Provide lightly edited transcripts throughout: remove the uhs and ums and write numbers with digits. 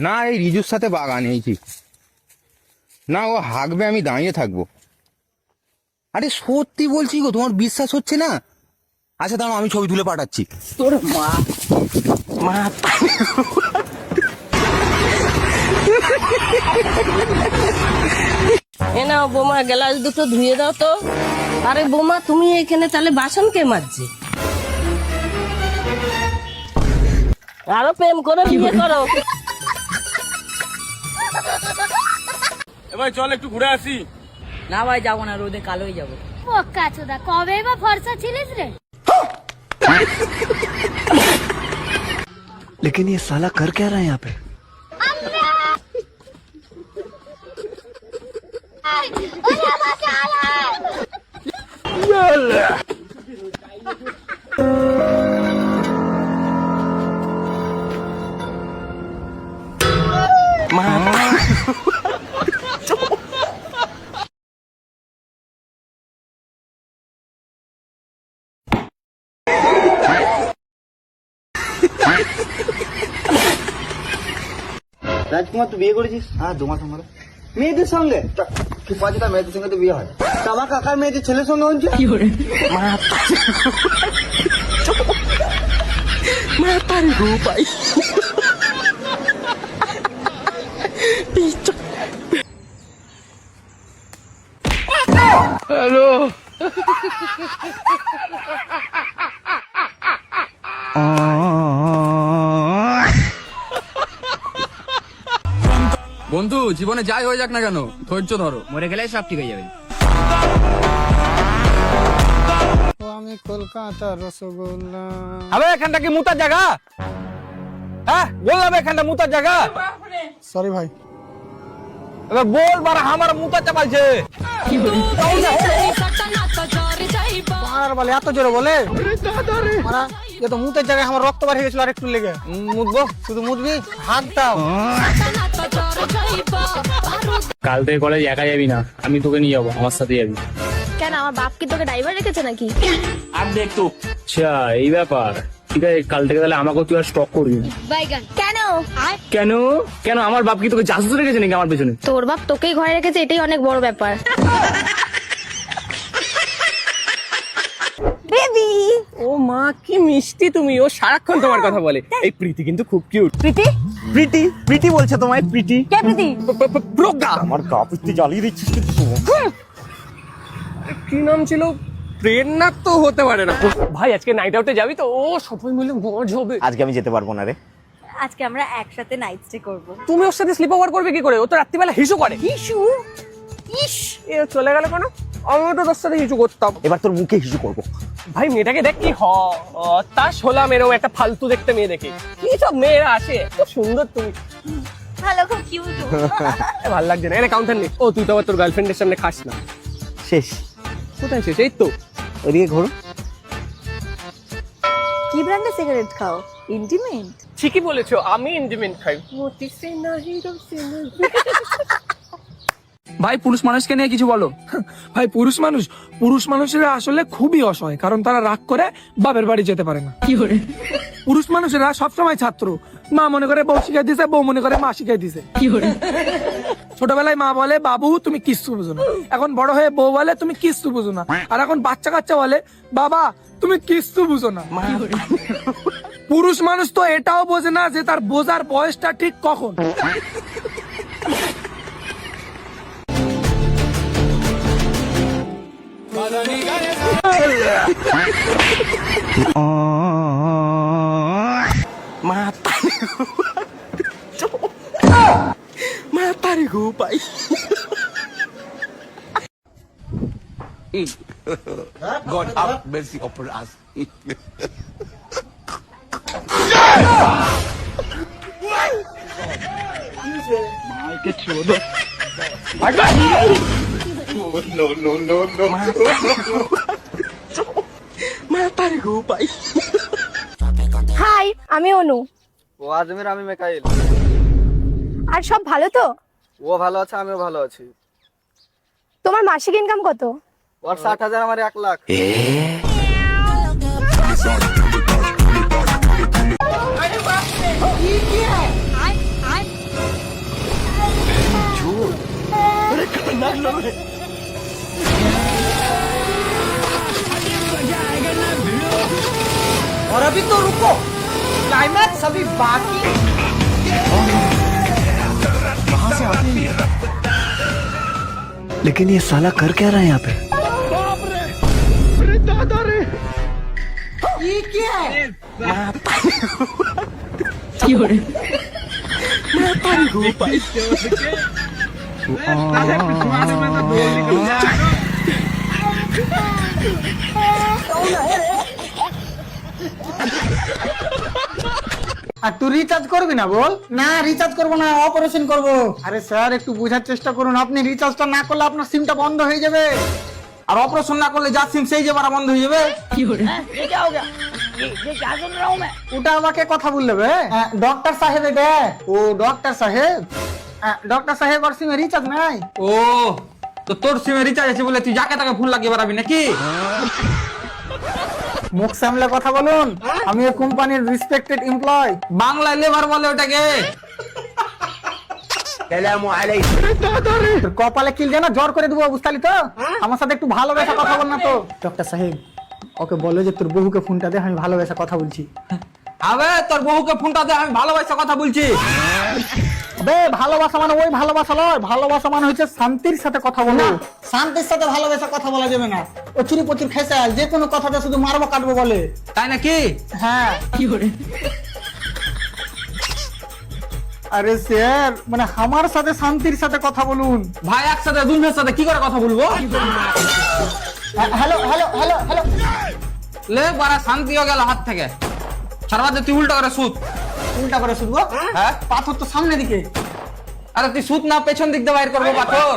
না, এই রিজুর সাথে বাগ আনিয়েছি। না, ও হাঁকবে, আমি দাঁড়িয়ে থাকবো। আরে সত্যি বলছি গো, তোমার বিশ্বাস হচ্ছে না? আচ্ছা দাঁড়াও, আমি ছবি তুলে পাঠাচ্ছি। তোর মা মা এ নাও বোমা, গ্লাস দুটো ধুয়ে দাও তো। আরে বোমা, তুমি এখানে তাহলে বাসন কে মাজছে? আরো প্রেম করে বিয়ে করো। এবার চল একটু ঘুরে আসি। না ভাই যাবো না, রোদে কালোই যাবো। পক্কা চোদা, কবে বা ফর্সা ছিলিস রে? लेकिन ये साला कर क्या रहा है यहाँ पे? রাজকুমার, তুই বিয়ে করেছিস? হ্যাঁ, 2 মাস হলো। মেয়েদের সঙ্গে কি পাচ্ছে? তা মেয়েদের সঙ্গে তো বিয়ে হয়। তা আমার কাকার মেয়েদের ছেলের সঙ্গে হচ্ছে। বন্ধু, জীবনে যাই হয়ে যাক না কেন, ধৈর্য ধরো, মরে গেলে সব ঠিক হয়ে যাবে। আমি কলকাতা রসগোল্লা। আবে এখানটা কি মুতার জায়গা? হ্যাঁ বললাম এখানটা মুতার জায়গা। সরি ভাই। এবার বল বারা, আমার মুতা চাপাইছে। আর বলে এত জোরে বলে মারা, এ তো মুতের জায়গায় আমার রক্ত বার হয়ে গেছিল আর একটু লেগে। মুতবো? শুধু মুতবি, হাত দাও। কাল থেকে কলেজ একা যাবি না, আমি তোকে নিয়ে যাবো, আমার সাথে যাবি। কেন, আমার বাপ কি তোকে ড্রাইভার রেখেছে নাকি? আর দেখ তো। আচ্ছা এই ব্যাপার, ঠিক আছে, কাল থেকে তাহলে আমাকেও তুই আর স্টক করবি না। বাইগান। কেন? কেন কেন আমার বাপ কি তোকে জাসুস রেখেছে নাকি আমার পেছনে? তোর বাপ তোকেই ঘরে রেখেছে, এটাই অনেক বড় ব্যাপার। বেবি। ও মা, কি মিষ্টি তুমি। ও সারাক্ষণ তোমার কথা বলে। এই প্রীতি কিন্তু খুব কিউট। প্রীতি? प्रीति प्रीति বলছে তোমায়, প্রীতি। কে প্রীতি? প্রজ্ঞা। আমার গা পিস্তি জ্বালিয়ে দিচ্ছিস কিন্তু। কি নাম ছিল? প্রেরণা তো হতে পারে না। ভাই আজকে নাইট আউটে যাবি তো? ও সবাই মিলে মজ হবে। আজকে আমি যেতে পারবো না রে। আজকে আমরা একসাথে নাইট স্টে করব। তুমি ওর সাথে স্লিপ ওভার করবে কি করে? ও তো রাত্রিবেলা হিসু করে। হিসু? ইস, এ চলে গেল কেন? আমিও তো তোর সাথে হিসু করতাম। এবার তোর মুখে হিসু করবো। ভাই মেয়েটাকে দেখ কি তার শোলাম, এরকম একটা ফালতু দেখতে মেয়ে দেখে। কি সব মেয়েরা আসে, খুব সুন্দর তুমি। ভালো, খুব কিউট। ভালো লাগছে না, এনে কাউন্টার নেই। ও তুই তো আবার তোর গার্লফ্রেন্ডের সামনে খাস না। শেষ। কোথায় শেষ? এই তো। ওদিকে ঘোরো। কি ব্র্যান্ডের সিগারেট খাও? ইন্টিমেট? ঠিকই বলেছো, আমি ইন্ডিমেন্ট খাই। ভাই পুরুষ মানুষকে নিয়ে কিছু বলো। ভাই পুরুষ মানুষেরা আসলে খুবই অসহায়, কারণ তারা রাগ করে বাপের বাড়ি যেতে পারে না। কি করে? পুরুষ মানুষেরা সবসময় ছাত্র। মা মনে করে বউ শিখাই দিছে, বউ মনে করে মা শিখাই দিছে। কি করে? ছোটবেলায় মা বলে বাবু তুমি কিচ্ছু বুঝো না, এখন বড় হয়ে বউ বলে তুমি কিচ্ছু বুঝো না, আর এখন বাচ্চা কাচ্চা বলে বাবা তুমি কিচ্ছু বুঝো না। পুরুষ মানুষ তো এটাও বোঝে না যে তার বোঝার বয়সটা ঠিক কখন। মাতারি ঘুপাই। God have mercy upon us. মাতারি ঘুপাই। হাই, আমি অনু। ও আজমের, আমি মেকাইল। আর সব ভালো তো? ও ভালো আছে, আমিও ভালো আছি। তোমার মাসিক ইনকাম কত? ওর 60,000, আমার 1 লাখ। और अभी तो रुको, क्लाइमैक्स अभी बाकी। लेकिन ये साला कर क्या रहा है यहाँ पे? ये क्या है? আর তুই রিচার্জ করবি না বল? না রিচার্জ করবো না, অপারেশন করবো। আরে স্যার একটু বোঝার চেষ্টা করুন, আপনি রিচার্জটা না করলে আপনার সিমটা বন্ধ হয়ে যাবে। আর অপারেশন না করলে যা সিম সেই যে বারা বন্ধ হয়ে যাবে। ये क्या हो गया? ये क्या सुन रहा हूँ मैं? ওটা আমাকে কথা বললে বে? ডক্টর সাহেব এটা। ও ডক্টর সাহেব, ডক্টর সাহেব আর সিমে রিচার্জ নাই। ও তো তোর সিমে রিচার্জ আছে বলে তুই যাকে তাকে ফোন লাগিয়ে বেড়াবি নাকি? মুখ সামলে কথা বলুন, আমি এই কোম্পানির রেসপেক্টেড এমপ্লয়। বাংলায় লেবার বলে ওটাকে। তোর কপালে কিল যেন জ্বর করে দেবো, বুঝতালি তো? আমার সাথে একটু ভালোবেসে কথা বল না তো। ডক্টর সাহেব ওকে বলো যে তোর বহুকে ফোনটা দে, আমি ভালোবেসে কথা বলছি। আবে তোর বহুকে ফোনটা দে, আমি ভালোবাসা কথা বলছি। বে ভালোবাসা মানে ওই ভালোবাসা নয়, ভালোবাসা মানে হচ্ছে শান্তির সাথে কথা বলো। শান্তির সাথে ভালোবাসা কথা বলা যাবে না। ও চুরি পচির খেসে যে কোনো কথাটা শুধু মারবো কাটবো বলে। তাই নাকি? হ্যাঁ। আরে স্যার মানে আমার সাথে শান্তির সাথে কথা বলুন। ভাই একসাথে দুজনের সাথে কি করে কথা বলবো? Hello hello hello hello. লে বারা শান্তি হয়ে গেল হাত থেকে। সারবাদে তুই উল্টা করে সুত। উল্টা করে শুনবো? হ্যাঁ পাথর তো সামনে দিকে। আরে তুই সুত না পেছন দিক দিয়ে বাইর করবো পাথর।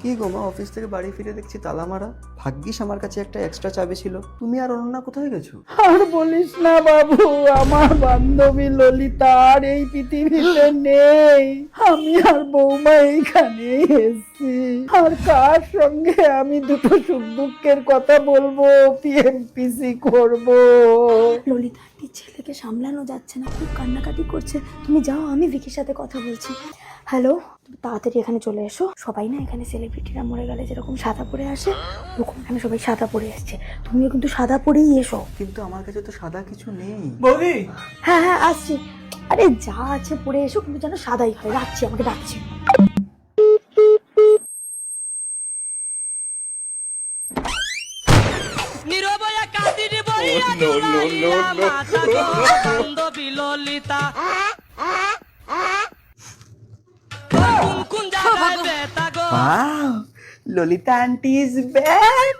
কি গো মা, অফিস থেকে বাড়ি ফিরে দেখছি তালা মারা। ভাগ্যিস আমার কাছে একটা এক্সট্রা চাবি ছিল। তুমি আর অনন্যা কোথায় গেছো? আর বলিস না বাবু, আমার বান্ধবী ললিতা আর এই পৃথিবীতে নেই। আমি আর বৌমা এইখানে এসেছি। আর কার সঙ্গে আমি দুটো সুখ দুঃখের কথা বলবো, পিএমপিসি করব। ললিতা আন্টির ছেলেকে সামলানো যাচ্ছে না, খুব কান্নাকাটি করছে। তুমি যাও, আমি ভিকির সাথে কথা বলছি। হ্যালো, তুমি তাড়াতাড়ি এখানে চলে এসো। সবাই না এখানে সেলিব্রিটিরা মরে গেলে যেরকম সাদা পরে আসে, ওরকম এখানে সবাই সাদা পরে আসছে। তুমিও কিন্তু সাদা পরেই এসো। কিন্তু আমার কাছে তো সাদা কিছু নেই। বৌদি হ্যাঁ হ্যাঁ আসছি। আরে যা আছে পরে এসো, কিন্তু যেন সাদাই হয়। রাখছি, আমাকে ডাকছে। নীরবয়া কাঁদিনি বলিয়া জুড়াইয়া মাতা গো বান্ধবী ললিতা। কোন কোন জায়গায় বেতা গো। Wow, Lolita auntie is back.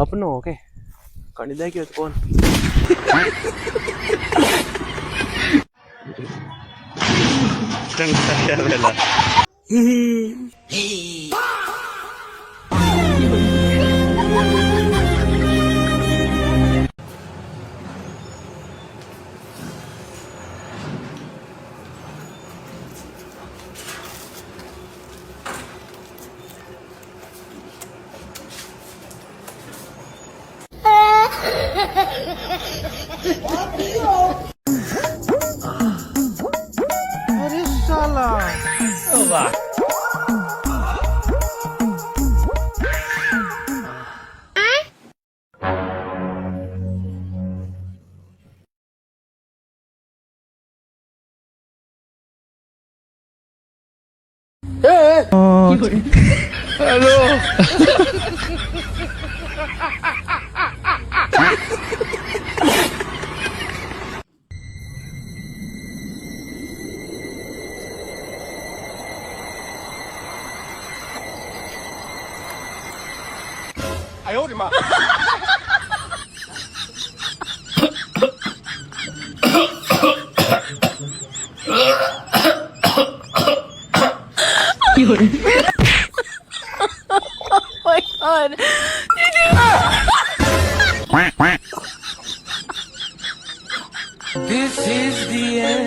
अपनो ओके कणिदा की कोण This is the end.